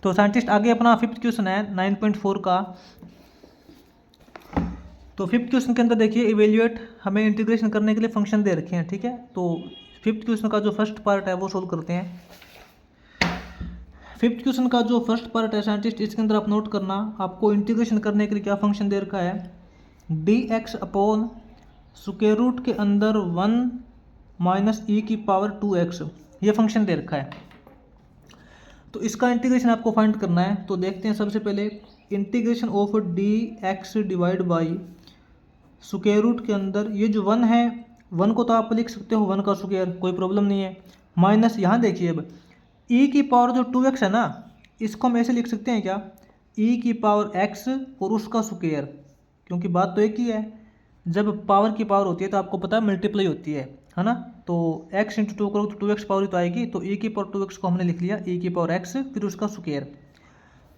तो साइंटिस्ट आगे अपना फिफ्थ क्वेश्चन है 9.4 का। तो फिफ्थ क्वेश्चन के अंदर देखिए इवेल्युएट, हमें इंटीग्रेशन करने के लिए फंक्शन दे रखे हैं, ठीक है। तो फिफ्थ क्वेश्चन का जो फर्स्ट पार्ट है वो सोल्व करते हैं। फिफ्थ क्वेश्चन का जो फर्स्ट पार्ट है साइंटिस्ट, इसके अंदर आप नोट करना, आपको इंटीग्रेशन करने के लिए क्या फंक्शन दे रखा है, d x upon square root के अंदर 1 माइनस ई की पावर 2x, ये फंक्शन दे रखा है। तो इसका इंटीग्रेशन आपको फाइंड करना है। तो देखते हैं सबसे पहले integration of d x divide by square root के अंदर ये जो 1 है, 1 को तो आप लिख सकते हो 1 का स्क्वायर, कोई प्रॉब्लम नहीं है, माइनस यहाँ देखिए अब e की पावर जो 2x है ना, इसको हम ऐसे लिख सकते हैं क्या, e की पावर x और उसका स्क्वायर, क्योंकि बात तो एक ही है, जब पावर की पावर होती है तो आपको पता है मल्टीप्लाई होती है ना। तो x इंटू 2 करो तो 2x पावर ही तो आएगी, तो e की पावर 2x को हमने लिख लिया e की पावर x फिर उसका स्क्वायर।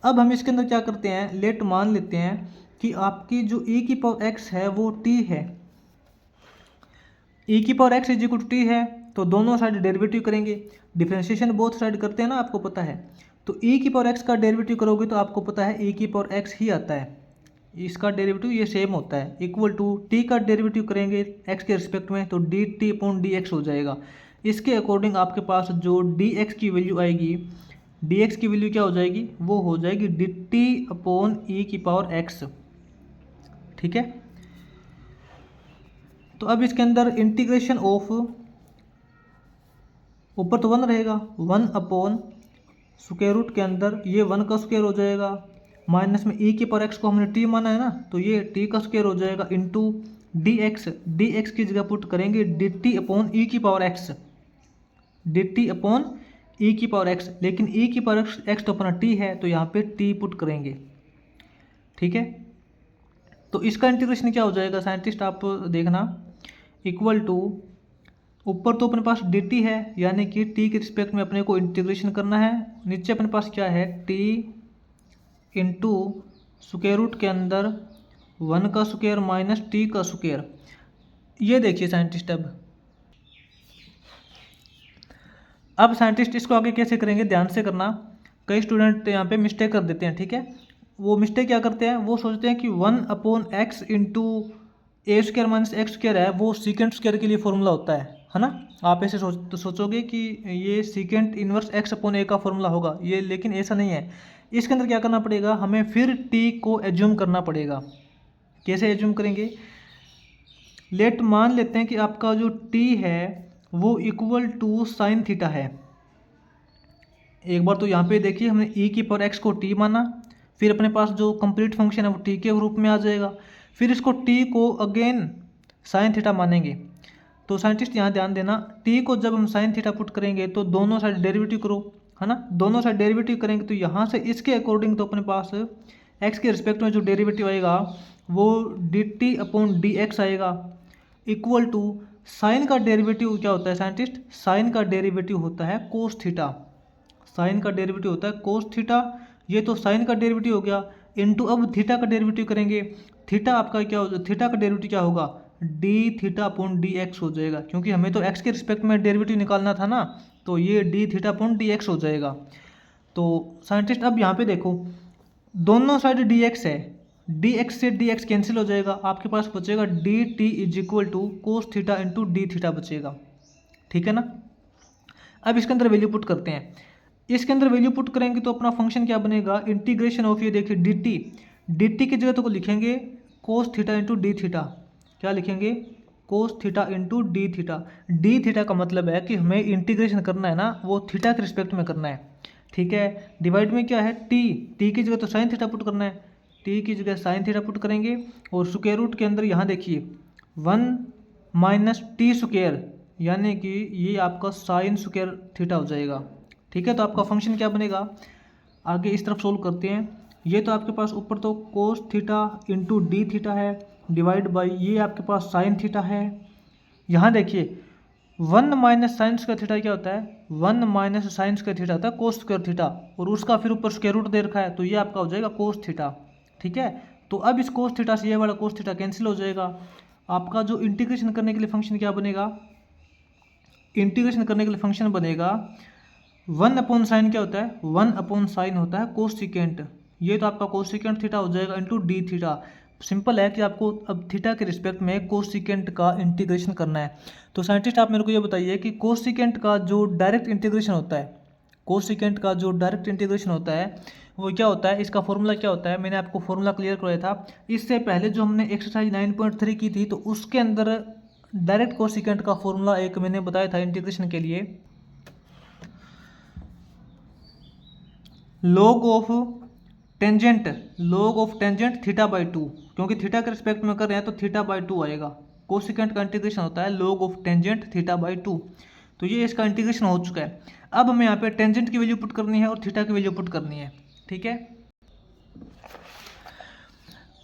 अब हम इसके अंदर क्या करते हैं, लेट मान लेते हैं कि आपकी जो e की पावर x है वो t है, e की power x is equal to t है, तो दोनों साइड डेरिवेटिव करेंगे, डिफरेंशिएशन बोथ साइड करते हैं ना, आपको पता है। तो e की पावर x का डेरिवेटिव करोगे तो आपको पता है e की पावर x ही आता है, इसका डेरिवेटिव ये सेम होता है, इक्वल टू t का डेरिवेटिव करेंगे x के रिस्पेक्ट में तो dt अपॉन dx हो जाएगा। इसके अकॉर्डिंग आपके पास जो dx की वैल्यू आएगी, dx की वैल्यू क्या हो जाएगी, वो हो जाएगी dt अपॉन e की पावर x, ठीक है। तो अब इसके अंदर इंटीग्रेशन ऑफ, ऊपर तो 1 रहेगा, 1 अपॉन स्क्वायर रूट के अंदर ये 1 का स्क्वायर हो जाएगा, माइनस में e की पावर x को हमने t माना है ना, तो ये t का स्क्वायर हो जाएगा, इंटू dx की जगह पुट करेंगे dt अपॉन e की power x, dt upon e की पावर x, लेकिन e की पावर x तो अपना t है तो यहाँ पे t पुट करेंगे, ठीक है। तो इसका इंटीग्रेशन क्या हो जाएगा साइंटिस्ट, आप देखना, इक्वल टू ऊपर तो अपने पास dt है, यानी कि t के रिस्पेक्ट में अपने को इंटीग्रेशन करना है, नीचे अपने पास क्या है t इंटू स्क्वायर रूट के अंदर 1 का स्क्वायर माइनस t का स्क्वायर। ये देखिए साइंटिस्ट, अब साइंटिस्ट इसको आगे कैसे करेंगे ध्यान से करना, कई स्टूडेंट यहाँ पे मिस्टेक कर देते हैं, ठीक है। वो मिस्टेक क्या करते हैं, वो सोचते हैं कि 1 अपॉन एक्स इंटू ए स्क्वायर माइनस एक्स स्क्वायर है, वो सीकेंट स्क्वायर के लिए फॉर्मूला होता है ना। आप ऐसे सोचोगे कि ये सीकेंट इनवर्स एक्स अपॉन ए का फॉर्मूला होगा ये, लेकिन ऐसा नहीं है। इसके अंदर क्या करना पड़ेगा, हमें फिर टी को एज्यूम करना पड़ेगा। कैसे एज्यूम करेंगे, लेट मान लेते हैं कि आपका जो टी है वो इक्वल टू साइन थीटा है। एक बार तो यहाँ पे देखिए हमने e की पावर x को t माना, फिर अपने पास जो कंप्लीट फंक्शन है वो t के रूप में आ जाएगा, फिर इसको t को अगेन साइन थीटा मानेंगे। तो साइंटिस्ट यहाँ ध्यान देना, t को जब हम साइन थीटा पुट करेंगे तो दोनों साइड डेरिवेटिव करो, है ना, दोनों साइड डेरिवेटिव करेंगे तो यहाँ से इसके अकॉर्डिंग तो अपने पास x के रिस्पेक्ट में जो डेरिवेटिव आएगा वो dt अपॉन dx आएगा, इक्वल टू साइन का डेरिवेटिव क्या होता है साइंटिस्ट, साइन का डेरिवेटिव होता है कोस थीटा, साइन का डेरिवेटिव होता है कोस थीटा, ये तो साइन का डेरिवेटिव हो गया, इनटू अब थीटा का डेरिवेटिव करेंगे, थीटा आपका क्या हो, थीटा का डेरिवेटिव क्या होगा, D theta upon d x हो जाएगा, क्योंकि हमें तो एक्स के रिस्पेक्ट में डेरिवेटिव निकालना था ना, तो ये d theta upon d x हो जाएगा। तो साइंटिस्ट अब यहाँ पे देखो दोनों साइड डी एक्स है, डी एक्स से डी एक्स कैंसिल हो जाएगा, आपके पास बचेगा d t is equal to cos theta into d theta बचेगा, ठीक है ना। अब इसके अंदर वैल्यू पुट करते हैं, इसके अंदर वैल्यू पुट करेंगे तो अपना फंक्शन क्या बनेगा, इंटीग्रेशन ऑफ, ये देखिए dt की जगह तो लिखेंगे कोस थीटा इंटू डी थीटा, क्या लिखेंगे कोस theta into d theta, D theta का मतलब है कि हमें इंटीग्रेशन करना है ना वो थीटा के रिस्पेक्ट में करना है, ठीक है। डिवाइड में क्या है टी की जगह तो साइन थीटा पुट करना है, टी की जगह साइन थीटा पुट करेंगे, और स्क्वायर रूट के अंदर यहाँ देखिए 1 माइनस टी स्क्वायर, यानी कि ये आपका साइन स्क्वायर थीटा हो जाएगा, ठीक है। तो आपका फंक्शन क्या बनेगा, आगे इस तरफ सोल्व करते हैं, ये तो आपके पास ऊपर तो कोस थीटा इंटू डी थीटा है, डिवाइड बाई ये आपके पास साइन थीटा है, यहाँ देखिए 1 माइनस साइन स्क्वायर थीटा क्या होता है, 1 माइनस साइन स्क्वायर थीटा होता है कोस स्क्वायर थीटा, और उसका फिर ऊपर स्क्वायर रूट दे रखा है, तो ये आपका हो जाएगा कोस थीटा, ठीक है। तो अब इस कोस थीटा से ये वाला कोस थीटा कैंसिल हो जाएगा, आपका जो इंटीग्रेशन करने के लिए फंक्शन क्या बनेगा, इंटीग्रेशन करने के लिए फंक्शन बनेगा 1 अपॉन साइन क्या होता है, 1 अपॉन साइन होता है कोसिकेंट, ये तो आपका कोसिकेंट थीटा हो जाएगा इंटू डी थीटा। सिंपल है कि आपको अब थीटा के रिस्पेक्ट में कोसिकेंट का इंटीग्रेशन करना है। तो साइंटिस्ट आप मेरे को ये बताइए कि कोसिकेंट का जो डायरेक्ट इंटीग्रेशन होता है, कोसिकेंट का जो डायरेक्ट इंटीग्रेशन होता है वो क्या होता है, इसका फॉर्मूला क्या होता है। मैंने आपको फॉर्मूला क्लियर कराया था इससे पहले, जो हमने एक्सरसाइज 9.3 की थी, तो उसके अंदर डायरेक्ट कोसिकेंट का फॉर्मूला एक मैंने बताया था इंटीग्रेशन के लिए, log of tangent theta by to, क्योंकि थीटा के रिस्पेक्ट में कर रहे हैं तो थीटा बाई टू आएगा। कोसिकेंट का इंटीग्रेशन होता है log of tangent theta by to. तो ये इसका इंटीग्रेशन हो चुका है। अब हमें यहाँ पे टेंजेंट की वैल्यू पुट करनी है और थीटा की वैल्यू पुट करनी है, ठीक है।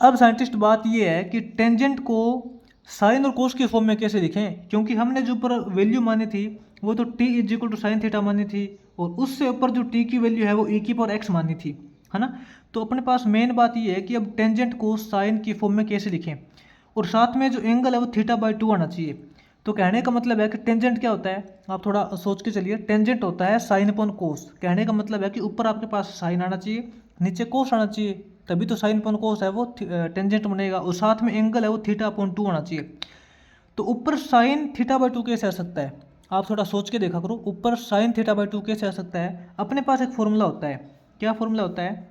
अब साइंटिस्ट बात ये है कि टेंजेंट को साइन और कोस के फॉर्म में कैसे लिखें, क्योंकि हमने जो ऊपर वैल्यू मानी थी वो तो t is equal to sine theta मानी थी, और उससे ऊपर जो t की वैल्यू है वो e की पावर x मानी थी, है ना। तो अपने पास मेन बात ये है कि अब टेंजेंट को साइन की फॉर्म में कैसे लिखें, और साथ में जो एंगल है वो थीटा बाई टू आना चाहिए। तो कहने का मतलब है कि टेंजेंट क्या होता है, आप थोड़ा सोच के चलिए। टेंजेंट होता है साइन अपॉन कोस। कहने का मतलब है कि ऊपर आपके पास साइन आना चाहिए, नीचे कोस आना चाहिए, तभी तो साइन अपॉन कोस है वो टेंजेंट बनेगा, और साथ में एंगल है वो थीटा अपॉन टू आना चाहिए। तो ऊपर साइन थीटा बाई टू कैसे आ सकता है, आप थोड़ा सोच के देखा करो। ऊपर साइन थीटा बाई टू कैसे आ सकता है, अपने पास एक फॉर्मूला होता है। क्या फॉर्मूला होता है,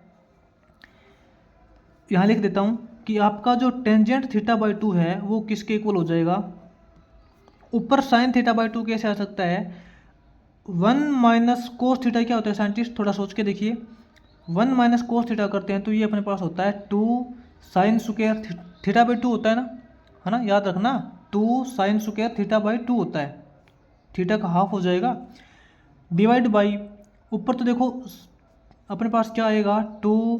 यहाँ लिख देता हूँ कि आपका जो टेंजेंट थीटा बाई टू है वो किसके इक्वल हो जाएगा। ऊपर साइन थीटा बाई टू कैसे आ सकता है, 1 माइनस कोस थीटा क्या होता है साइंटिस्ट, थोड़ा सोच के देखिए। 1 माइनस कोस थीटा करते हैं तो ये अपने पास होता है 2 sine square theta by to होता है ना, याद रखना 2 sine square theta by to होता है, थीटा का हाफ हो जाएगा, डिवाइड बाई ऊपर तो देखो अपने पास क्या आएगा, 2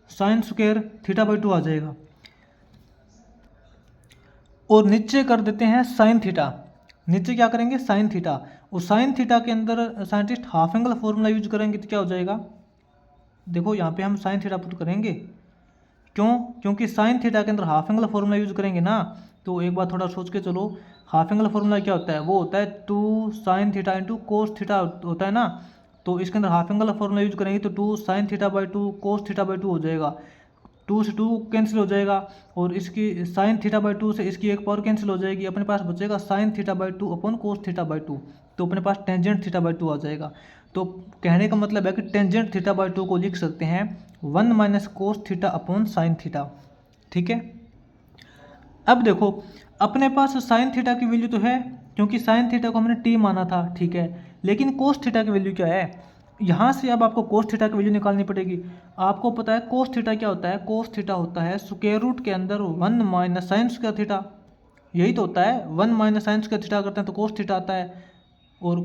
sine square theta by two आ जाएगा, और नीचे कर देते हैं साइन थीटा। नीचे क्या करेंगे, साइन थीटा, और साइन थीटा के अंदर scientist half angle formula use करेंगे तो क्या हो जाएगा, देखो यहाँ पे हम साइन थीटा पुट करेंगे, क्यों, क्योंकि साइन थीटा के अंदर हाफ एंगल फॉर्मूला यूज करेंगे ना। तो एक बार थोड़ा सोच के चलो, हाफ एंगल फॉर्मूला क्या होता है, वो होता है 2 sine theta into cos theta होता है ना। तो इसके अंदर हाफ एंगल फॉर्मूला यूज करेंगे तो 2 sine theta by to cos theta by to हो जाएगा, 2 से 2 कैंसिल हो जाएगा, और इसकी साइन थीटा बाई टू से इसकी एक पावर कैंसिल हो जाएगी, अपने पास बचेगा sine theta by two upon cos theta by to. तो अपने पास टेंजेंट थीटा बाई टू आ जाएगा। तो कहने का मतलब है कि टेंजेंट थीटा बाई टू को लिख सकते हैं 1 minus cos theta upon sine theta, ठीक है। अब देखो अपने पास साइन थीटा की वैल्यू तो है, क्योंकि साइन थीटा को हमने टी माना था, ठीक है, लेकिन कोस थीटा की वैल्यू क्या है, यहाँ से अब आपको कोस थीटा की वैल्यू निकालनी पड़ेगी। आपको पता है कोस थीटा क्या होता है, कोस थीटा होता है स्क्वायर रूट के अंदर 1 माइनस साइन स्क्वायर थीटा, यही तो होता है। 1 माइनस साइन स्क्वायर थीटा करते हैं तो कोस थीटा आता है, और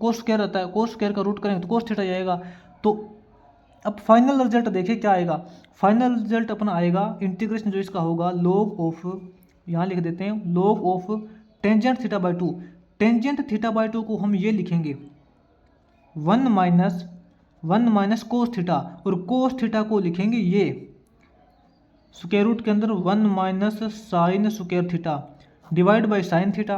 कोस स्क्वायर आता है, कोस स्क्वायर का रूट करेंगे तो कोस थीटा आएगा। तो अब फाइनल रिजल्ट देखिए क्या आएगा, फाइनल रिजल्ट अपना आएगा इंटीग्रेशन जो इसका होगा लॉग ऑफ, यहाँ लिख देते हैं log of tangent theta by to. Tangent theta by to को हम ये लिखेंगे 1 माइनस कोस थीटा, और कोस थीटा को लिखेंगे ये स्क्वायर रूट के अंदर 1 minus sign square theta divide by sine theta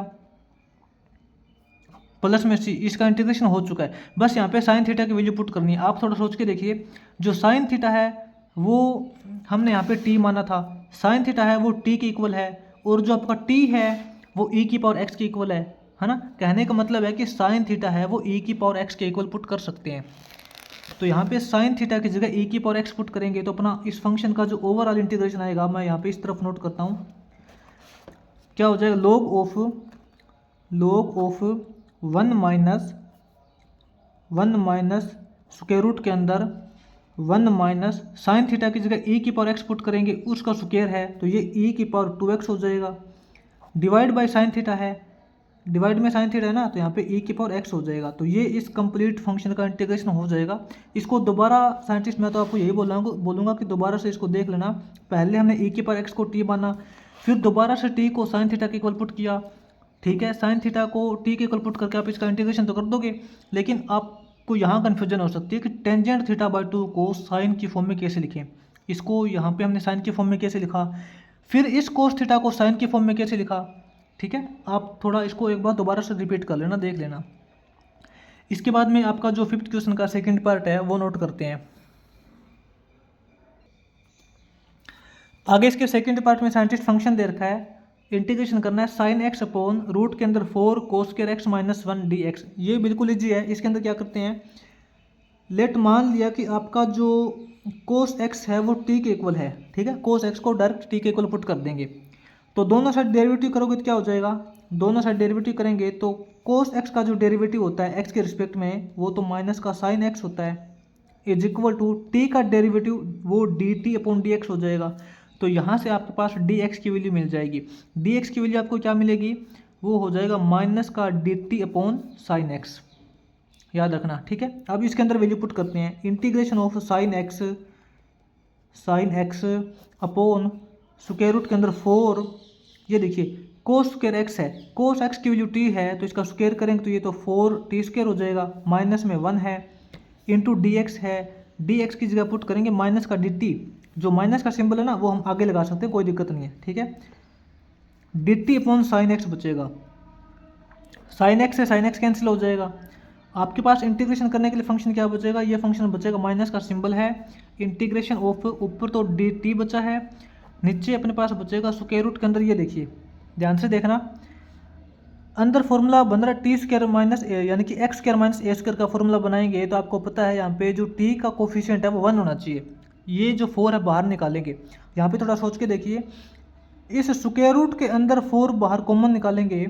plus में सी। इसका इंटीग्रेशन हो चुका है, बस यहाँ पे साइन थीटा की वैल्यू पुट करनी है। आप थोड़ा सोच के देखिए, जो साइन थीटा है वो हमने यहाँ पे टी माना था, साइन थीटा है वो टी के इक्वल है, और जो आपका टी है वो ई की पावर एक्स के इक्वल है ना। कहने का मतलब है कि साइन थीटा है वो ई की पावर एक्स के इक्वल पुट कर सकते हैं। तो यहाँ पे साइन थीटा की जगह ई की पावर एक्स पुट करेंगे तो अपना इस फंक्शन का जो ओवरऑल इंटीग्रेशन आएगा, मैं यहाँ पे इस तरफ नोट करता हूँ, क्या हो जाएगा, log of 1 minus square root के अंदर 1 माइनस साइन थीटा की जगह ई की पावर एक्स पुट करेंगे, उसका स्क्वायर है तो ये ई की पावर 2x हो जाएगा, डिवाइड बाय साइन थीटा है, डिवाइड में साइन थीटा है ना, तो यहाँ पे ई की पावर एक्स हो जाएगा। तो ये इस कंप्लीट फंक्शन का इंटीग्रेशन हो जाएगा। इसको दोबारा साइंटिस्ट, मैं तो आपको यही बोलूँगा कि दोबारा से इसको देख लेना। पहले हमने ई की पावर एक्स को टी माना, फिर दोबारा से टी को साइन थीटा के इक्वल पुट किया, ठीक है। साइन थीटा को टी के इक्वल पुट करके आप इसका इंटीग्रेशन तो कर दोगे, लेकिन आपको यहाँ कन्फ्यूजन हो सकती है कि टेंजेंट थीटा बाई टू को साइन की फॉर्म में कैसे लिखें। इसको यहाँ पे हमने साइन की फॉर्म में कैसे लिखा, फिर इस कोस थीटा को साइन की फॉर्म में कैसे लिखा, ठीक है। आप थोड़ा इसको एक बार दोबारा से रिपीट कर लेना, देख लेना। इसके बाद में आपका जो 5th क्वेश्चन का सेकंड पार्ट है वो नोट करते हैं। आगे इसके सेकंड पार्ट में साइंटिस्ट फंक्शन दे रखा है, इंटीग्रेशन करना है साइन एक्स अपॉन रूट के अंदर 4 कोस square x minus 1 D x. ये बिल्कुल ईजी है। इसके अंदर क्या करते हैं, लेट मान लिया कि आपका जो कोस एक्स है वो टी के इक्वल है, ठीक है। कोस एक्स को डायरेक्ट टी के इक्वल पुट कर देंगे, तो दोनों साइड डेरिवेटिव करोगे तो क्या हो जाएगा, दोनों साइड डेरिवेटिव करेंगे तो कोस एक्स का जो डेरिवेटिव होता है एक्स के रिस्पेक्ट में वो तो माइनस का साइन एक्स होता है, इज इक्वल टू टी का डेरिवेटिव वो D t upon d x हो जाएगा। तो यहाँ से आपके पास डी एक्स की वैल्यू मिल जाएगी। डी एक्स की वैल्यू आपको क्या मिलेगी, वो हो जाएगा माइनस का D t upon sine x, याद रखना, ठीक है। अब इसके अंदर वैल्यू पुट करते हैं, integration of sine x upon square root के अंदर 4, ये देखिए कोस स्क्वायर एक्स है, कोस एक्स की वैल्यू टी है तो इसका स्क्वायर करेंगे तो ये तो 4 टी स्क्वायर हो जाएगा, माइनस में 1 है, इंटू डी एक्स है, डी एक्स की जगह पुट करेंगे माइनस का डी टी, जो माइनस का सिंबल है ना वो हम आगे लगा सकते हैं, कोई दिक्कत नहीं है, ठीक है। D t upon sine x बचेगा, साइन एक्स से साइन एक्स कैंसिल हो जाएगा। आपके पास इंटीग्रेशन करने के लिए फंक्शन क्या बचेगा, ये फंक्शन बचेगा, माइनस का सिंबल है, इंटीग्रेशन ऑफ ऊपर तो डी टी बचा है, नीचे अपने पास बचेगा स्क्वायर रूट के अंदर, ये देखिए ध्यान से देखना, अंदर फॉर्मूला बन रहा है टी स्क्वायर माइनस ए, यानी कि एक्स स्क्वायर माइनस ए स्क्वायर का फॉर्मूला बनाएंगे तो आपको पता है यहाँ पे जो टी का कोफिशिएंट है वो 1 होना चाहिए। ये जो 4 है बाहर निकालेंगे, यहाँ पे थोड़ा सोच के देखिए, इस स्क्वायर रूट के अंदर 4 बाहर कॉमन निकालेंगे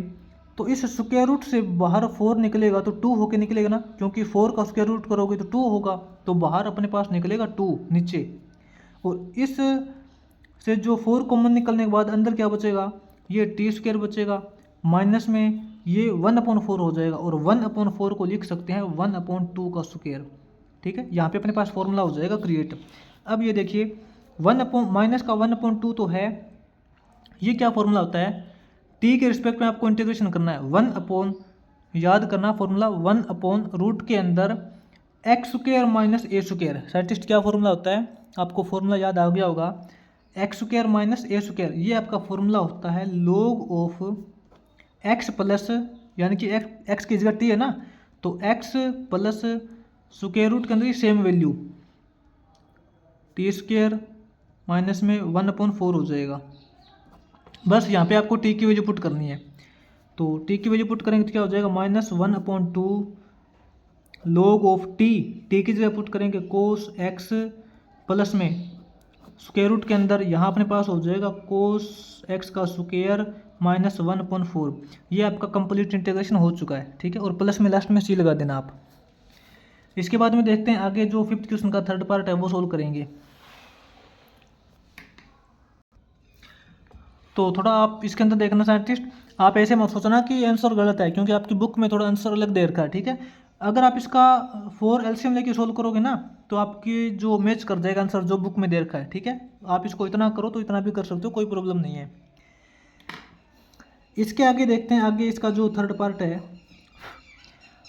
तो इस स्क्वायर रूट से बाहर 4 निकलेगा तो 2 होके निकलेगा ना, क्योंकि 4 का स्क्वायर रूट करोगे तो 2 होगा, तो बाहर अपने पास निकलेगा 2 नीचे, और इस से जो 4 कॉमन निकलने के बाद अंदर क्या बचेगा, ये टी स्क्वायर बचेगा, माइनस में ये 1/4 हो जाएगा, और 1/4 को लिख सकते हैं 1/2 का स्क्वायर, ठीक है। यहाँ पे अपने पास फॉर्मूला हो जाएगा क्रिएट। अब ये देखिए माइनस का 1/2 तो है, ये क्या फॉर्मूला होता है, टी के रिस्पेक्ट में आपको इंटीग्रेशन करना है, 1 याद करना फॉर्मूला 1/रूट के अंदर एक्स स्क्वायर माइनस ए स्क्वायर। साइंटिस्ट क्या फॉर्मूला होता है, आपको फॉर्मूला याद आ गया होगा, एक्स स्क्वायर माइनस ए स्क्वायर, ये आपका फॉर्मूला होता है log ऑफ एक्स प्लस, यानी कि एक्स की जगह टी है ना, तो एक्स प्लस स्क्वायर रूट के अंदर same value T square minus में 1/4 हो जाएगा। बस यहाँ पे आपको टी की वैल्यू पुट करनी है, तो टी की वैल्यू पुट करेंगे तो क्या हो जाएगा, -1/2 log ऑफ टी की जगह पुट करेंगे कोस एक्स प्लस में स्क्वायर रूट के अंदर यहाँ अपने पास हो जाएगा कोस एक्स का स्क्वायर माइनस 1/4। ये आपका कंप्लीट इंटीग्रेशन हो चुका है, ठीक है, और प्लस में लास्ट में सी लगा देना आप। इसके बाद में देखते हैं आगे जो 5th क्वेश्चन का थर्ड पार्ट है वो सोल्व करेंगे। तो थोड़ा आप इसके अंदर देखना साइंटिस्ट, आप ऐसे मत सोचना कि आंसर गलत है, क्योंकि आपकी बुक में थोड़ा आंसर अलग दे रखा है, ठीक है। अगर आप इसका 4 एलसीएम लेके सोल्व करोगे ना तो आपकी जो मैच कर जाएगा आंसर जो बुक में दे रखा है, ठीक है। आप इसको इतना करो तो इतना भी कर सकते हो, कोई प्रॉब्लम नहीं है। इसके आगे देखते हैं, आगे इसका जो थर्ड पार्ट है,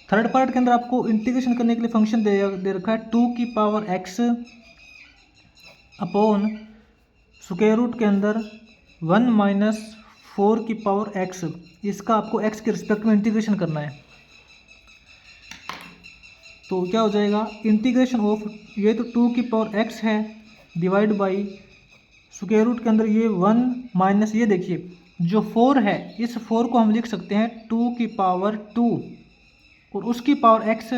थर्ड पार्ट के अंदर आपको इंटीग्रेशन करने के लिए फंक्शन दे रखा है 2 की power x upon square root के अंदर 1 माइनस 4 की पावर x। इसका आपको x के रिस्पेक्ट में इंटीग्रेशन करना है, तो क्या हो जाएगा, इंटीग्रेशन ऑफ, ये तो 2 की पावर x है डिवाइड बाई स्क्वायर रूट के अंदर ये 1 माइनस, ये देखिए जो 4 है इस 4 को हम लिख सकते हैं 2 की पावर 2, और उसकी पावर x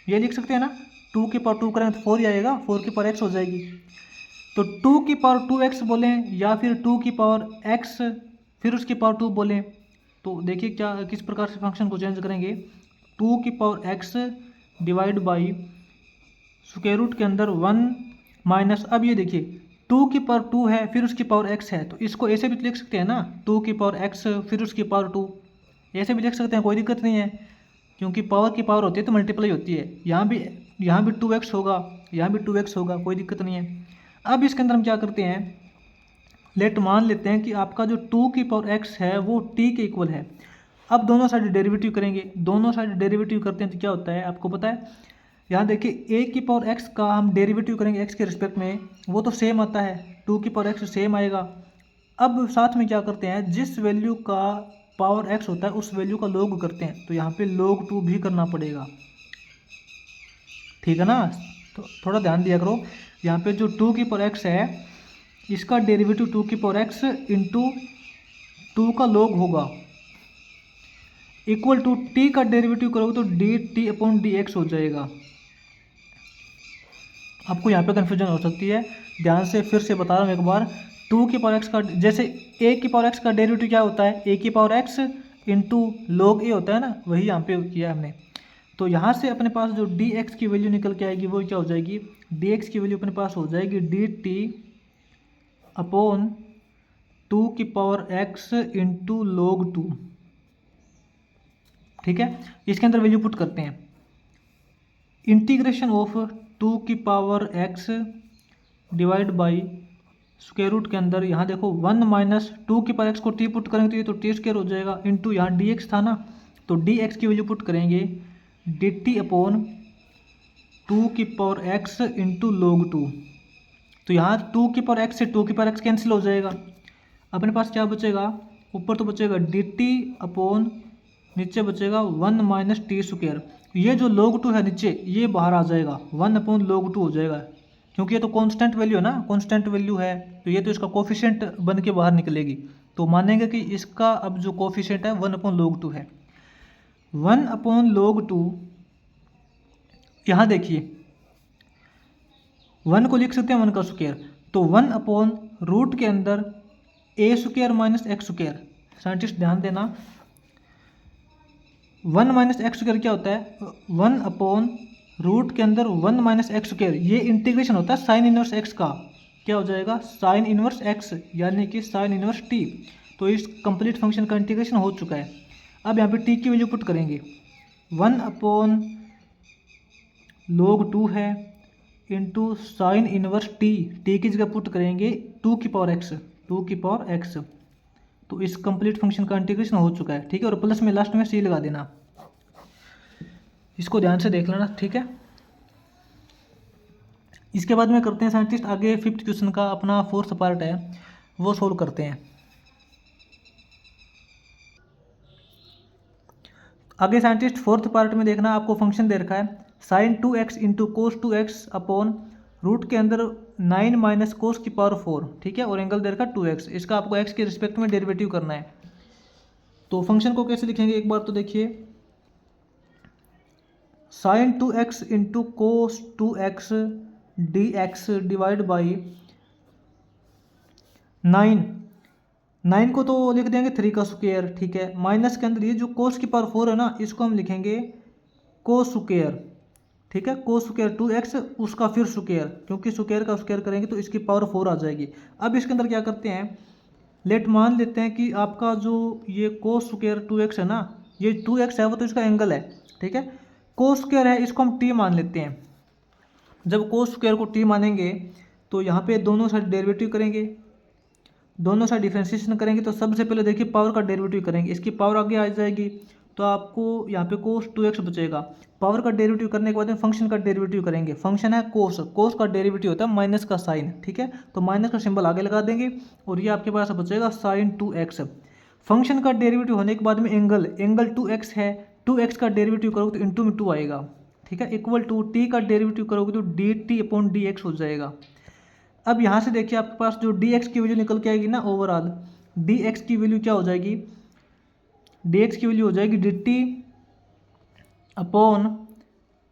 ये लिख सकते हैं ना, 2 की पावर 2 करेंगे तो 4 ही आएगा, 4 की पावर x हो जाएगी। तो 2 की पावर 2x बोलें या फिर 2 की पावर x फिर उसकी पावर 2 बोलें, तो देखिए क्या किस प्रकार से फंक्शन को चेंज करेंगे, 2 की power x divide by square root के अंदर 1 माइनस, अब ये देखिए 2 की पावर 2 है फिर उसकी पावर x है, तो इसको ऐसे भी लिख सकते हैं ना, 2 की पावर x फिर उसकी पावर 2, ऐसे भी लिख सकते हैं, कोई दिक्कत नहीं है, क्योंकि पावर की पावर होती है तो मल्टीप्लाई होती है। यहाँ भी 2x होगा, यहाँ भी 2x होगा, कोई दिक्कत नहीं है। अब इसके अंदर हम क्या करते हैं, लेट मान लेते हैं कि आपका जो 2 की पावर x है वो t के इक्वल है। अब दोनों साइड डेरिवेटिव करेंगे, दोनों साइड डेरिवेटिव करते हैं तो क्या होता है आपको पता है, यहाँ देखिए a की पावर x का हम डेरिवेटिव करेंगे x के रिस्पेक्ट में, वो तो सेम आता है, 2 की पावर x सेम आएगा। अब साथ में क्या करते हैं, जिस वैल्यू का पावर x होता है उस वैल्यू का log करते हैं, तो यहाँ पे log 2 भी करना पड़ेगा, ठीक है ना। तो थोड़ा ध्यान दिया करो, यहाँ पे जो 2 की पावर x है इसका डेरिवेटिव 2 की पावर x इंटू 2 का log होगा, इक्वल टू t का डेरिवेटिव करोगे तो dt अपॉन dx हो जाएगा। आपको यहाँ पे कन्फ्यूजन हो सकती है, ध्यान से फिर से बता रहा हूँ एक बार। 2 की पावर x का, जैसे a की पावर x का डेरिवेटिव क्या होता है, a की power x into log a होता है ना, वही यहाँ पे किया हमने। तो यहाँ से अपने पास जो dx की वैल्यू निकल के आएगी वो क्या हो जाएगी, dx की वैल्यू अपने पास हो जाएगी dt अपॉन 2 की पावर x इंटू log 2। ठीक है, इसके अंदर वैल्यू पुट करते हैं। इंटीग्रेशन ऑफ 2 की power x divide by square root के अंदर यहाँ देखो 1 माइनस 2 की पावर x को t पुट करेंगे तो ये तो t स्क्वायर हो जाएगा, इंटू यहाँ dx था ना, तो dx की वैल्यू पुट करेंगे dt अपॉन 2 की पावर x इंटू log 2। तो यहाँ 2 की पावर x से 2 की पावर x कैंसिल हो जाएगा, अपने पास क्या बचेगा, ऊपर तो बचेगा dt अपॉन नीचे बचेगा 1 माइनस टी स्क्वायर। ये जो log 2 है नीचे ये बाहर आ जाएगा, 1 अपॉन log 2 हो जाएगा, क्योंकि ये तो कांस्टेंट वैल्यू है ना, कांस्टेंट वैल्यू है तो ये तो इसका कोफिशिएंट बन के बाहर निकलेगी। तो मानेंगे कि इसका अब जो कोफिशिएंट है 1 अपॉन log 2 है। 1 अपॉन log 2, यहाँ देखिए 1 को लिख सकते हैं 1 का स्क्वायर, तो 1 अपॉन रूट के अंदर a square minus x square. Scientist ध्यान देना, 1 माइनस एक्स स्क्वायर क्या होता है, 1 अपॉन रूट के अंदर 1 माइनस एक्स स्क्वायर, ये इंटीग्रेशन होता है साइन इनवर्स एक्स का, क्या हो जाएगा साइन इनवर्स एक्स यानी कि साइन इनवर्स टी। तो इस कंप्लीट फंक्शन का इंटीग्रेशन हो चुका है। अब यहाँ पे टी की वैल्यू पुट करेंगे, 1 अपॉन log 2 है इंटू साइन इनवर्स टी की जगह पुट करेंगे 2 की पावर एक्स। तो इस कंप्लीट फंक्शन का इंटीग्रेशन हो चुका है। ठीक है, और प्लस में लास्ट में सी लगा देना, इसको ध्यान से देख लेना। ठीक है, इसके बाद में करते हैं साइंटिस्ट आगे 5th क्वेश्चन का अपना 4th पार्ट है वो सोल्व करते हैं। आगे साइंटिस्ट 4th पार्ट में देखना, आपको फंक्शन दे रखा है sine 2x into cos 2x upon root के अंदर 9 माइनस कोस की पावर 4। ठीक है, और एंगल दे रखा है 2x, इसका आपको x के रिस्पेक्ट में डेरिवेटिव करना है। तो फंक्शन को कैसे लिखेंगे एक बार तो देखिए, sine 2x into cos 2x dx divide by 9 को तो लिख देंगे 3 का स्क्वायर। ठीक है, माइनस के अंदर ये जो कोस की पावर 4 है ना, इसको हम लिखेंगे कोस स्क्वायर। ठीक है, कोस स्क्वायर 2x उसका फिर स्क्वायर, क्योंकि स्क्वायर का स्क्वायर करेंगे तो इसकी पावर 4 आ जाएगी। अब इसके अंदर क्या करते हैं, लेट मान लेते हैं कि आपका जो ये कोस स्क्वायर 2x है ना, ये 2x है वो तो इसका एंगल है। ठीक है, कोस स्क्वायर है इसको हम t मान लेते हैं। जब कोस स्क्वायर को t मानेंगे तो यहाँ पे दोनों साइड डेरिवेटिव करेंगे, दोनों साइड डिफरेंशिएशन करेंगे। तो सबसे पहले देखिए पावर का डेरिवेटिव करेंगे, इसकी पावर आगे आ जाएगी तो आपको यहाँ पे कोस 2x बचेगा। पावर का डेरिवेटिव करने के बाद में फंक्शन का डेरिवेटिव करेंगे, फंक्शन है कोस, कोस का डेरिवेटिव होता है माइनस का साइन। ठीक है, तो माइनस का सिंबल आगे लगा देंगे और ये आपके पास बचेगा साइन 2x। फंक्शन का डेरिवेटिव होने के बाद में एंगल 2x है, 2x का डेरिवेटिव करोगे तो इंटू में 2 आएगा। ठीक है, इक्वल टू t का डेरिवेटिव करोगे तो dt अपॉन dx हो जाएगा। अब यहाँ से देखिए आपके पास जो dx की वैल्यू निकल के आएगी ना, ओवरऑल dx की वैल्यू क्या हो जाएगी, dx की वैल्यू हो जाएगी dt अपॉन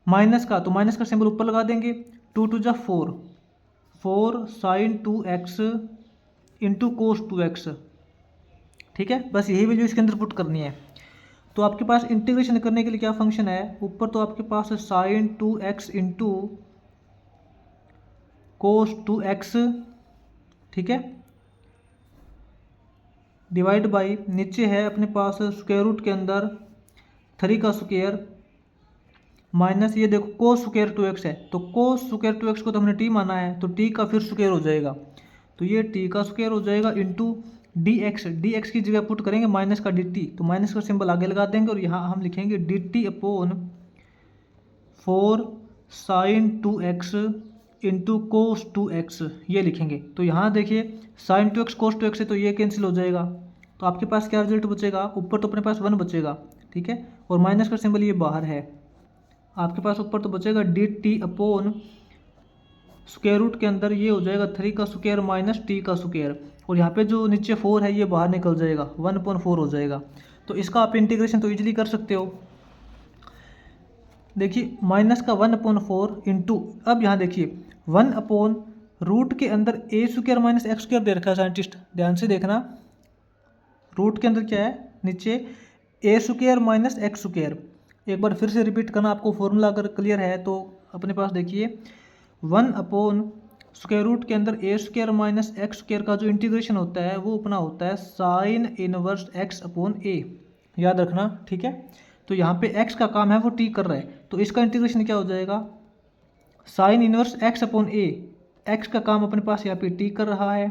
माइनस का, तो माइनस का सिंबल ऊपर लगा देंगे, 2 टू जा 4 sine 2x into cos 2x। ठीक है, बस यही वैल्यू इसके अंदर पुट करनी है। तो आपके पास इंटीग्रेशन करने के लिए क्या फंक्शन है, ऊपर तो आपके पास sign 2x into cos 2x। ठीक है, डिवाइड बाई नीचे है अपने पास स्क्वायर रूट के अंदर 3 का स्क्वायर माइनस ये देखो कोस स्क्वायर 2x है, तो कोस स्क्वायर 2x को तो हमने t माना है तो t का फिर स्क्वायर हो जाएगा, तो ये t का स्क्वायर हो जाएगा इंटू dx की जगह पुट करेंगे माइनस का dt, तो माइनस का सिंबल आगे लगा देंगे और यहाँ हम लिखेंगे dt upon 4 sine 2x into cos 2x, ये लिखेंगे। तो यहाँ देखिए साइन 2x कोस 2x है तो ये कैंसिल हो जाएगा, तो आपके पास क्या रिजल्ट बचेगा, ऊपर तो अपने पास 1 बचेगा। ठीक है, और माइनस का सिंबल ये बाहर है, आपके पास ऊपर तो बचेगा d t upon square root के अंदर ये हो जाएगा 3 का स्क्वायर माइनस टी का स्क्वायर, और यहाँ पे जो नीचे 4 है ये बाहर निकल जाएगा, 1/4 हो जाएगा। तो इसका आप इंटीग्रेशन तो इजीली कर सकते हो। देखिए माइनस का 1/4 इंटू, अब यहाँ देखिए 1 रूट के अंदर ए स्क्वायर माइनस एक्स स्क्वायर दे रखा है साइंटिस्ट, ध्यान से देखना। रूट के अंदर क्या है, नीचे ए स्क्वायर माइनस एक्स स्क्वायर। एक बार फिर से रिपीट करना, आपको फॉर्मूला अगर क्लियर है तो अपने पास देखिए 1 स्क्वायर रूट के अंदर ए स्क्वायर माइनस एक्स स्क्वायर का जो इंटीग्रेशन होता है वो अपना होता है साइन इनवर्स एक्स अपॉन ए, याद रखना, ठीक है। तो यहाँ पे x का काम है वो t कर रहा है, तो इसका इंटीग्रेशन क्या हो जाएगा, साइन इनवर्स x अपॉन ए, x का काम अपने पास यहाँ पे t कर रहा है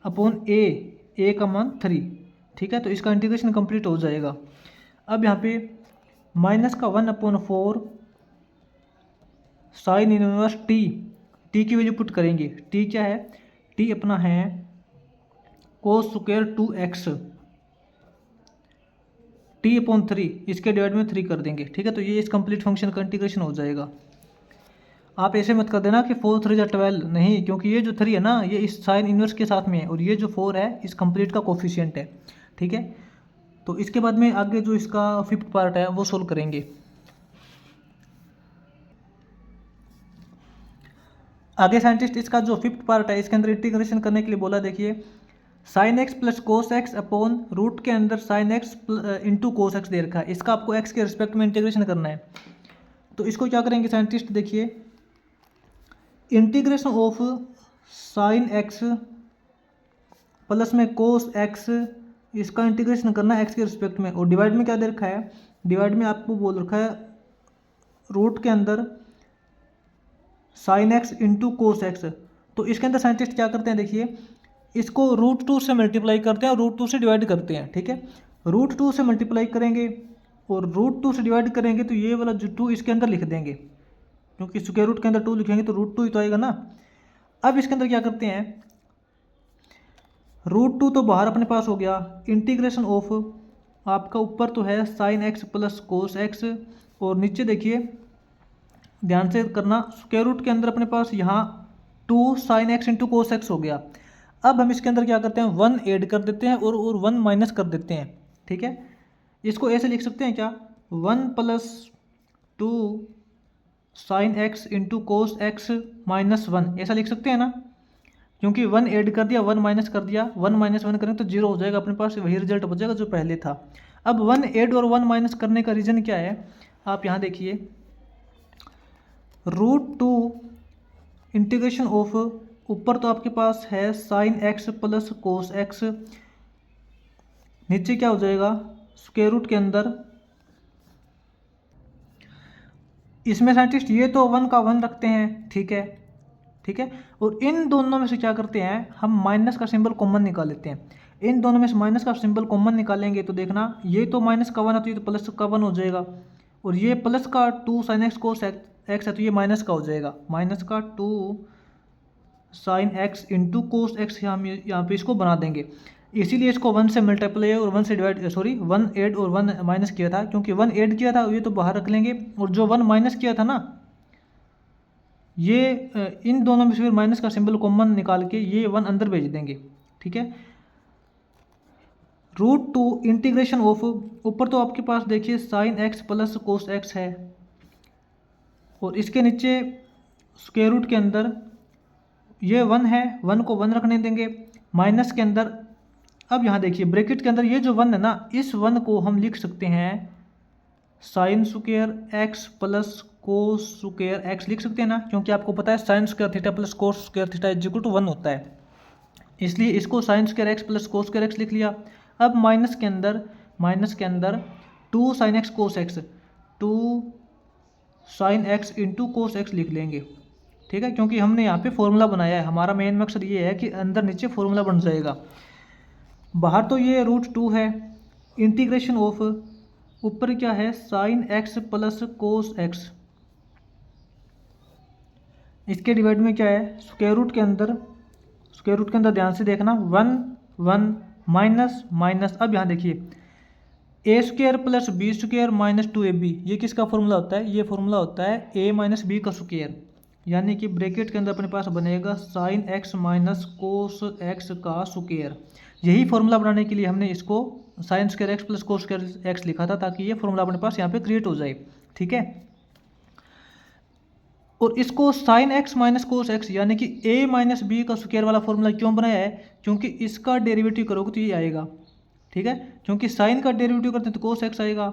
अपॉन a का मान 3, ठीक है। तो इसका इंटीग्रेशन कंप्लीट हो जाएगा। अब यहाँ पे माइनस का 1/4 साइन इनवर्स t की वैल्यू पुट करेंगे, t क्या है, t अपना है cos square 2x, t upon 3, इसके डिवाइड में 3 कर देंगे, ठीक है। तो ये इस कंप्लीट फंक्शन का इंटीग्रेशन हो जाएगा। आप ऐसे मत कर देना कि 4 3 जा 12, नहीं, क्योंकि ये जो 3 है ना ये इस साइन इनवर्स के साथ में है, और ये जो 4 है इस कंप्लीट का कोफिशिएंट है, ठीक है। तो इसके बाद में आगे जो इसका 5th पार्ट है वो सोल्व करेंगे। आगे साइंटिस्ट इसका जो 5th पार्ट है इसके अंदर इंटीग्रेशन करने के लिए बोला, देखिए sine x plus cos x upon root के अंदर sine x into cos x दे रखा है, इसका आपको एक्स के रिस्पेक्ट में इंटीग्रेशन करना है। तो इसको क्या करेंगे साइंटिस्ट, देखिए integration of sine x plus में कोस एक्स, इसका इंटीग्रेशन करना है एक्स के रिस्पेक्ट में, और डिवाइड में क्या दे रखा है, डिवाइड में आपको बोल रखा है रूट के अंदर sine x into cos x. तो इसके अंदर साइंटिस्ट क्या करते हैं, देखिए इसको √2 से मल्टीप्लाई करते हैं और √2 से डिवाइड करते हैं, ठीक है। √2 से मल्टीप्लाई करेंगे और √2 से डिवाइड करेंगे, तो ये वाला जो 2 इसके अंदर लिख देंगे, क्योंकि स्क्वायर रूट के अंदर 2 लिखेंगे तो √2 ही तो आएगा ना। अब इसके अंदर क्या करते हैं, √2 तो बाहर अपने पास हो गया, इंटीग्रेशन ऑफ आपका ऊपर तो है sign x plus cos x, और नीचे देखिए ध्यान से करना, स्क्वायर रूट के अंदर अपने पास यहाँ 2 sine x into cos x हो गया। अब हम इसके अंदर क्या करते हैं, 1 ऐड कर देते हैं और 1 माइनस कर देते हैं, ठीक है। इसको ऐसे लिख सकते हैं क्या, 1 + 2 sine x into cos x minus 1, ऐसा लिख सकते हैं ना, क्योंकि 1 ऐड कर दिया 1 माइनस कर दिया, 1 - 1 करें तो 0 हो जाएगा, अपने पास वही रिजल्ट बचेगा जो पहले था। अब 1 ऐड और 1 माइनस करने का रीज़न क्या है, आप यहाँ देखिए √2 इंटीग्रेशन ऑफ, ऊपर तो आपके पास है sign x plus cos x, नीचे क्या हो जाएगा स्क्वायर रूट के अंदर, इसमें साइंटिस्ट ये तो 1 का 1 रखते हैं, ठीक है, ठीक है। और इन दोनों में से क्या करते हैं, हम माइनस का सिंबल कॉमन निकाल लेते हैं। इन दोनों में से माइनस का सिंबल कॉमन निकालेंगे तो देखना ये तो माइनस का 1 है तो ये तो प्लस का 1 हो जाएगा, और ये प्लस का 2 साइन एक्स कोस एक्स है तो ये माइनस का हो जाएगा, माइनस का 2 sine x into cos x, हम यहाँ पे इसको बना देंगे। इसीलिए इसको 1 से मल्टीप्लाई और 1 से डिवाइड, सॉरी 1 ऐड और 1 माइनस किया था, क्योंकि 1 ऐड किया था ये तो बाहर रख लेंगे, और जो 1 माइनस किया था ना ये इन दोनों में से फिर माइनस का सिंबल कॉमन निकाल के ये 1 अंदर भेज देंगे, ठीक है। √2 इंटीग्रेशन ऑफ, ऊपर तो आपके पास देखिए sine x plus cos x है, और इसके नीचे स्क्वायर रूट के अंदर ये 1 है, 1 को 1 रखने देंगे, माइनस के अंदर, अब यहाँ देखिए ब्रैकेट के अंदर ये जो 1 है ना, इस 1 को हम लिख सकते हैं sine square x plus cos square x लिख सकते हैं ना, क्योंकि आपको पता है sine square theta plus cos square theta equal to 1 होता है, इसलिए इसको sine square x plus cos square x लिख लिया। अब माइनस के अंदर 2 sine x cos x, 2 sine x into cos x लिख लेंगे, ठीक है, क्योंकि हमने यहाँ पे फॉर्मूला बनाया है, हमारा मेन मकसद ये है कि अंदर नीचे फॉर्मूला बन जाएगा। बाहर तो ये √2 है, इंटीग्रेशन ऑफ ऊपर क्या है sign x plus cos x, इसके डिवाइड में क्या है स्क्वायर रूट के अंदर ध्यान से देखना 1 1 माइनस माइनस। अब यहाँ देखिए A square plus B square minus 2ab, ये किसका फॉर्मूला होता है? ये फॉर्मूला होता है a माइनस बी का स्क्वायर, यानी कि ब्रैकेट के अंदर अपने पास बनेगा sign x minus cos x का स्क्वायर। यही फॉर्मूला बनाने के लिए हमने इसको sine square x plus cos square x लिखा था, ताकि ये फॉर्मूला अपने पास यहाँ पे क्रिएट हो जाए, ठीक है। और इसको sign x minus cos x यानी कि a माइनस बी का स्क्वायर वाला फॉर्मूला क्यों बनाया है? क्योंकि इसका डेरिवेटिव करोगे तो ये आएगा, ठीक है। क्योंकि साइन का डेरिवेटिव करते हैं तो कोस एक्स आएगा,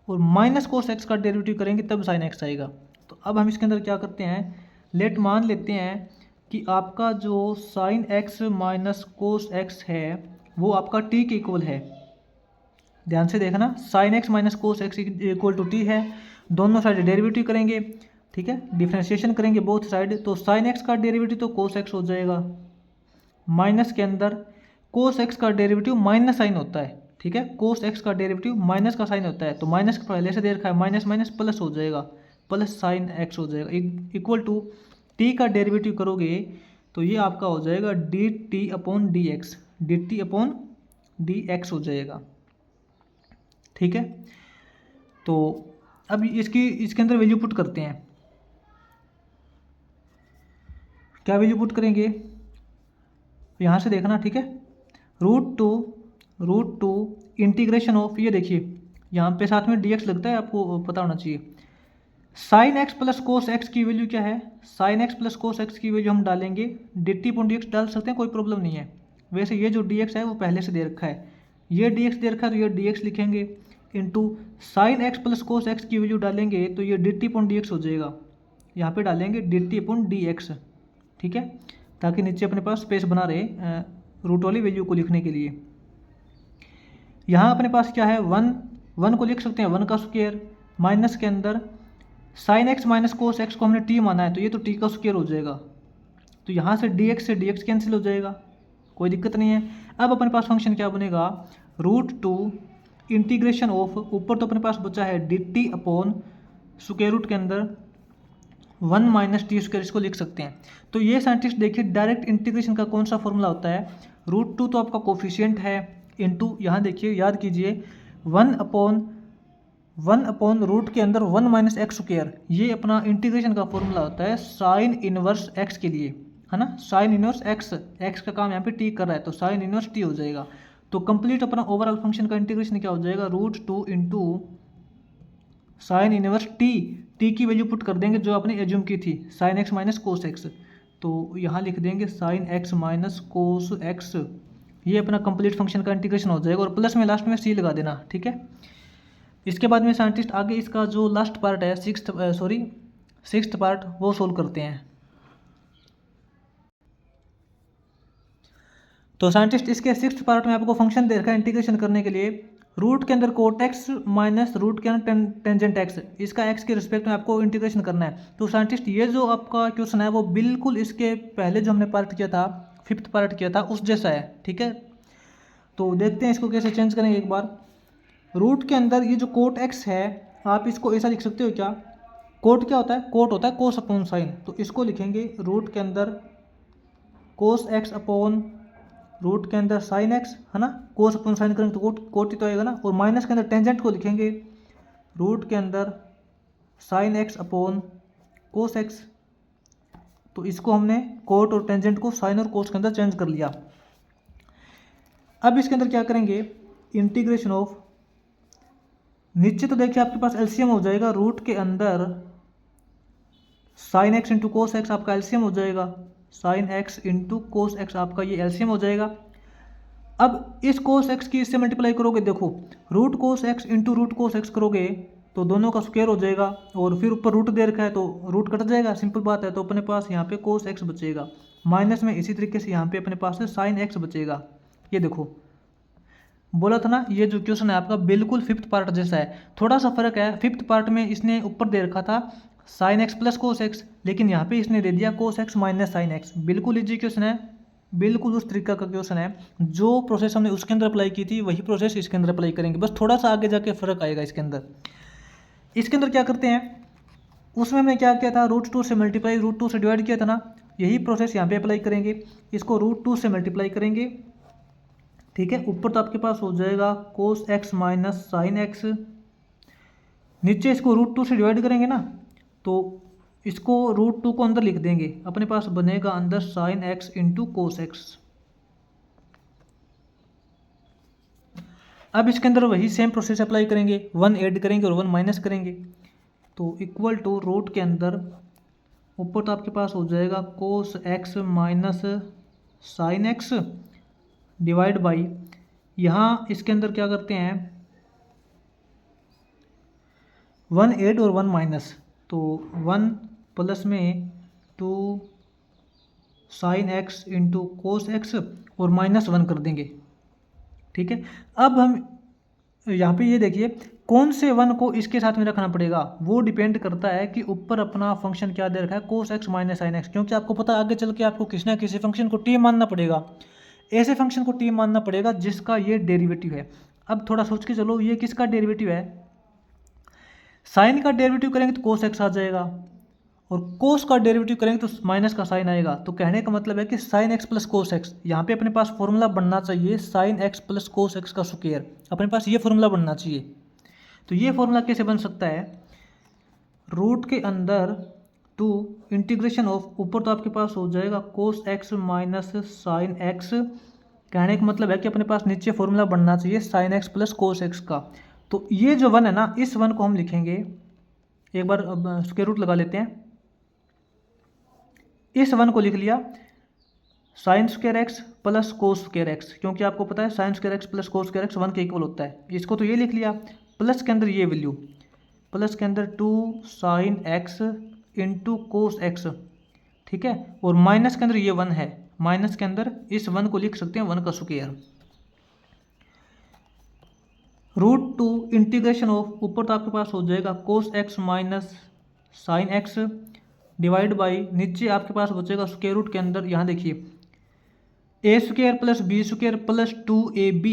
और माइनस कोस एक्स का डेरिवेटिव करेंगे तब साइन एक्स आएगा। तो अब हम इसके अंदर क्या करते हैं, लेट मान लेते हैं कि आपका जो sign x minus cos x है वो आपका t के इक्वल है। ध्यान से देखना, sine x minus cos x equal to t है। दोनों साइड डेरिवेटिव करेंगे, ठीक है, डिफ्रेंशिएशन करेंगे बोथ साइड, तो साइन एक्स का डेरिवेटिव तो कोस एक्स हो जाएगा, माइनस के अंदर कोस एक्स का डेरिवेटिव माइनस साइन होता है, ठीक है। कोस एक्स का डेरिवेटिव माइनस का साइन होता है, तो माइनस पहले से दे रखा है, माइनस माइनस प्लस हो जाएगा, प्लस साइन एक्स हो जाएगा इक्वल टू टी का डेरिवेटिव करोगे तो ये आपका हो जाएगा D t upon d x, D t upon d x हो जाएगा, ठीक है। तो अब इसके अंदर वैल्यू पुट करते हैं। क्या वैल्यू पुट करेंगे, यहाँ से देखना, ठीक है। रूट टू इंटीग्रेशन ऑफ, ये देखिए यहाँ पे साथ में dx लगता है, आपको पता होना चाहिए। Sign x plus cos x की वैल्यू क्या है? Sign x plus cos x की वैल्यू हम डालेंगे dt अपॉन dx डाल सकते हैं, कोई प्रॉब्लम नहीं है। वैसे ये जो dx है वो पहले से दे रखा है, ये dx दे रखा है तो ये dx लिखेंगे, into sine x plus cos x की वैल्यू डालेंगे तो ये dt अपॉन dx हो जाएगा। यहाँ पे डालेंगे dt अपॉन dx, ठीक है, ताकि नीचे अपने पास स्पेस बना रहे रूट वाली वैल्यू को लिखने के लिए। यहाँ अपने पास क्या है, वन को लिख सकते हैं 1 का स्क्वायर, माइनस के अंदर sine x minus cos x को हमने t माना है तो ये तो t का स्क्वायर हो जाएगा, तो यहाँ से dx कैंसिल हो जाएगा, कोई दिक्कत नहीं है। अब अपने पास फंक्शन क्या बनेगा, रूट टू इंटीग्रेशन ऑफ, ऊपर तो अपने पास बचा है dt अपॉन स्क्वायर रूट के अंदर 1 माइनस टी स्क्वायर, इसको लिख सकते हैं। तो ये साइंटिस्ट देखिए डायरेक्ट इंटीग्रेशन का कौन सा फॉर्मूला होता है, रूट टू तो आपका कोफिशिएंट है, इंटू यहाँ देखिए याद कीजिए 1 अपॉन रूट के अंदर 1 माइनस एक्स स्क्वायर, ये अपना इंटीग्रेशन का फॉर्मूला होता है साइन इनवर्स एक्स के लिए, है ना। साइन इनवर्स एक्स का काम यहाँ पे टी कर रहा है तो साइन इनवर्स टी हो जाएगा। तो कंप्लीट अपना ओवरऑल फंक्शन का इंटीग्रेशन क्या हो जाएगा, root two into sine inverse t की वैल्यू पुट कर देंगे जो आपने एज्यूम की थी, sine x minus cos x, तो यहाँ लिख देंगे sine x minus cos x, ये अपना कंप्लीट फंक्शन का इंटीग्रेशन हो जाएगा, और प्लस में लास्ट में सी लगा देना, ठीक है। इसके बाद में साइंटिस्ट आगे इसका जो लास्ट पार्ट है सिक्स्थ पार्ट वो सोल्व करते हैं। तो साइंटिस्ट इसके सिक्स्थ पार्ट में आपको फंक्शन दे रखा है इंटीग्रेशन करने के लिए, रूट के अंदर कोट एक्स माइनस रूट के अंदर टेंजेंट एक्स, इसका एक्स के रिस्पेक्ट में आपको इंटीग्रेशन करना है। तो साइंटिस्ट ये जो आपका क्वेश्चन है वो बिल्कुल इसके पहले जो हमने पार्ट किया था, फिफ्थ पार्ट किया था, उस जैसा है, ठीक है। तो देखते हैं इसको कैसे चेंज करेंगे एक बार। रूट के अंदर ये जो कोट एक्स है आप इसको ऐसा लिख सकते हो क्या, कोट क्या होता है, कोट होता है कोस अपॉन साइन, तो इसको लिखेंगे रूट के अंदर कोस एक्स अपॉन रूट के अंदर साइन एक्स, है ना, कोस अपॉन साइन करेंगे तो कोट ही तो आएगा ना, और माइनस के अंदर टेंजेंट को लिखेंगे रूट के अंदर साइन एक्स अपॉन कोस एक्स, तो इसको हमने कोट और टेंजेंट को साइन और कोस के अंदर चेंज कर लिया। अब इसके अंदर क्या करेंगे, इंटीग्रेशन ऑफ, नीचे तो देखिए आपके पास एलसीएम हो जाएगा, रूट के अंदर sine x into cos x आपका एलसीएम हो जाएगा, sign x into cos x आपका ये एलसीएम हो जाएगा। अब इस कोस एक्स की इससे मल्टीप्लाई करोगे, देखो root cos x into root cos x करोगे तो दोनों का स्क्वायर हो जाएगा, और फिर ऊपर रूट दे रखा है तो रूट कट जाएगा, सिंपल बात है। तो अपने पास यहाँ पे कोस एक्स बचेगा, माइनस में इसी तरीके से यहाँ पे अपने पास साइन एक्स बचेगा। ये देखो बोला था ना, ये जो क्वेश्चन है आपका बिल्कुल फिफ्थ पार्ट जैसा है, थोड़ा सा फर्क है। फिफ्थ पार्ट में इसने ऊपर दे रखा था sign x plus cos x, लेकिन यहाँ पे इसने दे दिया कोस एक्स माइनस साइन एक्स। बिल्कुल इजी क्वेश्चन है, बिल्कुल उस तरीका का क्वेश्चन है, जो प्रोसेस हमने उसके अंदर अप्लाई की थी वही प्रोसेस इसके अंदर अप्लाई करेंगे, बस थोड़ा सा आगे जाके फर्क आएगा इसके अंदर। इसके अंदर क्या करते हैं, उसमें हमने क्या किया था, रूट टू से मल्टीप्लाई रूट टू से डिवाइड किया था ना, यही प्रोसेस यहाँ पे अप्लाई करेंगे। इसको रूट टू से मल्टीप्लाई करेंगे ठीक है। ऊपर तो आपके पास हो जाएगा कोस एक्स माइनस साइन एक्स, नीचे इसको √2 से डिवाइड करेंगे ना, तो इसको √2 को अंदर लिख देंगे, अपने पास बनेगा अंदर sine x into cos x. अब इसके अंदर वही सेम प्रोसेस अप्लाई करेंगे, 1 ऐड करेंगे और 1 माइनस करेंगे, तो इक्वल टू रूट के अंदर ऊपर तो आपके पास हो जाएगा कोस x minus sine x divide by, यहाँ इसके अंदर क्या करते हैं 1 ऐड और 1 माइनस, तो 1 प्लस में 2 sine x into cos x और -1 कर देंगे। ठीक है। अब हम यहाँ पे ये देखिए कौन से 1 को इसके साथ में रखना पड़ेगा, वो डिपेंड करता है कि ऊपर अपना फंक्शन क्या दे रखा है, cos x minus sine x, क्योंकि आपको पता है आगे चल के आपको किसी ना किसी फंक्शन को टी मानना पड़ेगा, ऐसे फंक्शन को टी मानना पड़ेगा जिसका ये डेरिवेटिव है। अब थोड़ा सोच के चलो, ये किसका डेरिवेटिव है, साइन का डेरिवेटिव करेंगे तो कोस एक्स आ जाएगा, और कोस का डेरिवेटिव करेंगे तो माइनस का साइन आएगा। तो कहने का मतलब है कि sine x plus cos x, यहाँ पे अपने पास फॉर्मूला बनना चाहिए sign x plus cos x का स्क्वायर, अपने पास ये फॉर्मूला बनना चाहिए। तो ये फॉर्मूला कैसे बन सकता है, रूट के अंदर 2 इंटीग्रेशन ऑफ, ऊपर तो आपके पास हो जाएगा कोस एक्स माइनस साइन एक्स, कहने का मतलब है कि अपने पास नीचे फॉर्मूला बनना चाहिए sign x plus cos x का। तो ये जो 1 है ना, इस 1 को हम लिखेंगे, एक बार स्क्वायर रूट लगा लेते हैं, इस 1 को लिख लिया sign square x plus cos square x, क्योंकि आपको पता है sine square x plus cos square x 1 के इक्वल होता है। इसको तो ये लिख लिया, प्लस के अंदर ये वैल्यू, प्लस के अंदर 2 sine x into cos x, ठीक है, और माइनस के अंदर ये 1 है, माइनस के अंदर इस 1 को लिख सकते हैं 1 का स्क्वायर। √2 इंटीग्रेशन ऑफ, ऊपर तो आपके पास हो जाएगा कोस x minus sine x divide by, नीचे आपके पास बचेगा स्क्वायर रूट के अंदर, यहाँ देखिए A square plus B square plus 2ab,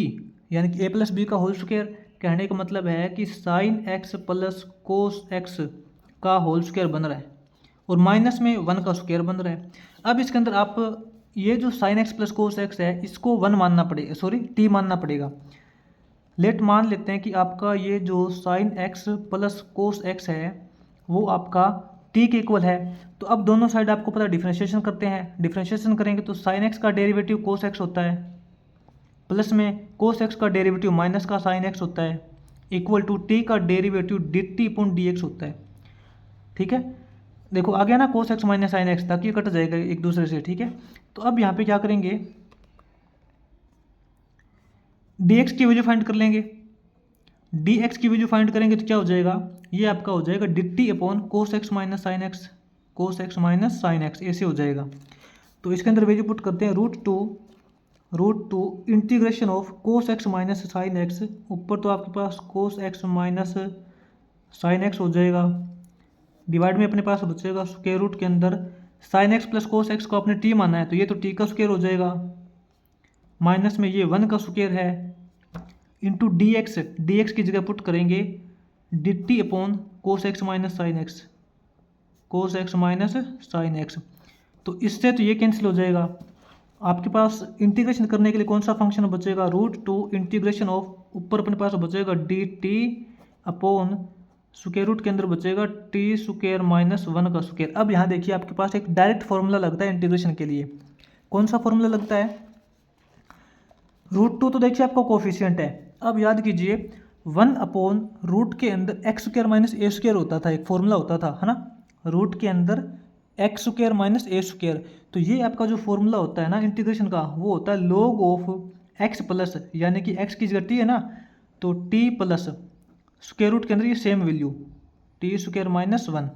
यानी कि a प्लस बी का होल स्क्वायर। कहने का मतलब है कि sine x plus cos x का होल स्क्वायर बन रहा है, और माइनस में 1 का स्क्वायर बन रहा है। अब इसके अंदर आप ये जो sign x plus cos x है, इसको 1 मानना पड़ेगा, सॉरी t मानना पड़ेगा। लेट मान लेते हैं कि आपका ये जो sign x plus cos x है वो आपका t के इक्वल है। तो अब दोनों साइड आपको पता डिफ्रेंशिएशन करते हैं, डिफ्रेंशिएशन करेंगे तो साइन एक्स का डेरिवेटिव कोस एक्स होता है, प्लस में कोस एक्स का डेरिवेटिव माइनस का साइन एक्स होता है, इक्वल टू t का डेरिवेटिव dt/dx होता है। ठीक है, देखो आ गया ना कोस एक्स माइनस साइन एक्स, ताकि ये कट जाएगा एक दूसरे से। ठीक है, तो अब यहाँ पे क्या करेंगे, dx की वैल्यू फाइंड कर लेंगे, dx की वैल्यू फाइंड करेंगे तो क्या हो जाएगा, ये आपका हो जाएगा dt/कोस x minus sine x, cos x minus sine x, ऐसे हो जाएगा। तो इसके अंदर वैल्यू पुट करते हैं, √2 integration of cos x minus sine x, ऊपर तो आपके पास cos x minus sine x हो जाएगा, डिवाइड में अपने पास बचेगा स्क्वायर रूट के अंदर sine x plus cos x को आपने t माना है, तो ये तो t का स्क्वायर हो जाएगा, माइनस में ये 1 का स्क्वायर है, इंटू dx की जगह पुट करेंगे dt/कोस x minus sine x, cos x minus sine x. तो इससे तो ये कैंसिल हो जाएगा, आपके पास इंटीग्रेशन करने के लिए कौन सा फंक्शन बचेगा, √2 इंटीग्रेशन ऑफ, ऊपर अपने पास बचेगा dt/ स्क्वायर रूट के अंदर बचेगा t² माइनस 1 का स्क्वायर। अब यहाँ देखिए आपके पास एक डायरेक्ट फॉर्मूला लगता है इंटीग्रेशन के लिए, कौन सा फॉर्मूला लगता है, √2 तो देखिए आपका कोफिशिएंट है। अब याद कीजिए 1/रूट के अंदर x² माइनस a² होता था, एक फॉर्मूला होता था, है ना, रूट के अंदर x² माइनस a², तो ये आपका जो फॉर्मूला होता है ना इंटीग्रेशन का, वो होता है log ऑफ x प्लस, यानी कि x की जगह t है ना, तो t प्लस स्क्वायर रूट के अंदर ये सेम वैल्यू t² माइनस 1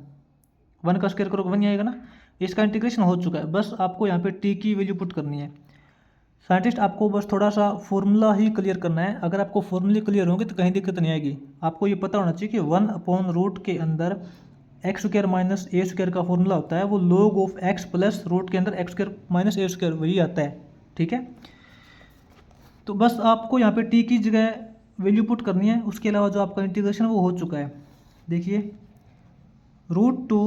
का स्क्वायर करोगे 1 ही आएगा ना। इसका इंटीग्रेशन हो चुका है, बस आपको यहाँ पे t की वैल्यू पुट करनी है। साइंटिस्ट आपको बस थोड़ा सा फॉर्मूला ही क्लियर करना है, अगर आपको फॉर्मूले क्लियर होंगे तो कहीं दिक्कत नहीं आएगी। आपको ये पता होना चाहिए कि 1/रूट के अंदर x² माइनस a² का फॉर्मूला होता है, वो log of x plus root के अंदर x² माइनस a² वही आता है। ठीक है, तो बस आपको यहाँ पे t की जगह वैल्यू पुट करनी है, उसके अलावा जो आपका इंटीग्रेशन वो हो चुका है। देखिए √2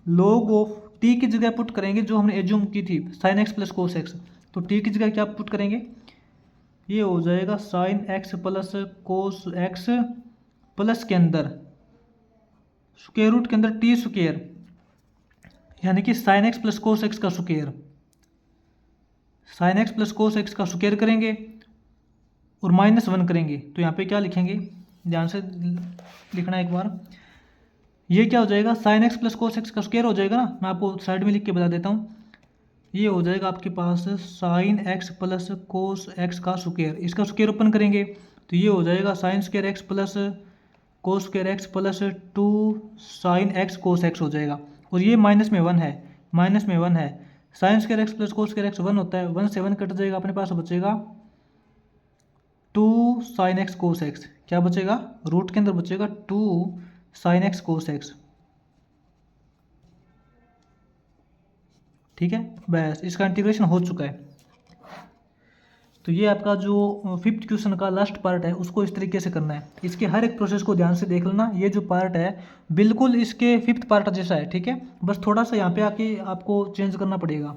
log ऑफ t की जगह पुट करेंगे जो हमने एज्यूम की थी sine x plus cos x, तो t की जगह क्या पुट करेंगे ये हो जाएगा sign x plus cos x plus के अंदर स्क्वायर रूट के अंदर टी स्क्वायर, यानी कि sine x plus cos x का square. Sine x plus cos x का स्क्वायर करेंगे और -1 करेंगे, तो यहाँ पे क्या लिखेंगे, ध्यान से लिखना एक बार। ये क्या हो जाएगा, sign x plus cos x का स्क्वायर हो जाएगा ना, मैं आपको साइड में लिख के बता देता हूँ। ये हो जाएगा आपके पास sine x plus cos x का स्क्वायर, इसका स्क्वायर ओपन करेंगे तो ये हो जाएगा sine square x plus cos square x plus 2 sine x cos x हो जाएगा। और ये माइनस में 1 है, माइनस में 1 है, sine square x plus cos square x 1 होता है, 1 से 1 कट जाएगा, अपने पास बचेगा 2 साइन एक्स कोस एक्स। क्या बचेगा, रूट के अंदर बचेगा 2 साइन एक्स कोस एक्स। ठीक है, बस इसका इंटीग्रेशन हो चुका है। तो ये आपका जो 5th क्वेश्चन का लास्ट पार्ट है उसको इस तरीके से करना है। इसके हर एक प्रोसेस को ध्यान से देख लेना, ये जो पार्ट है बिल्कुल इसके 5th पार्ट जैसा है। ठीक है, बस थोड़ा सा यहाँ पे आके आपको चेंज करना पड़ेगा।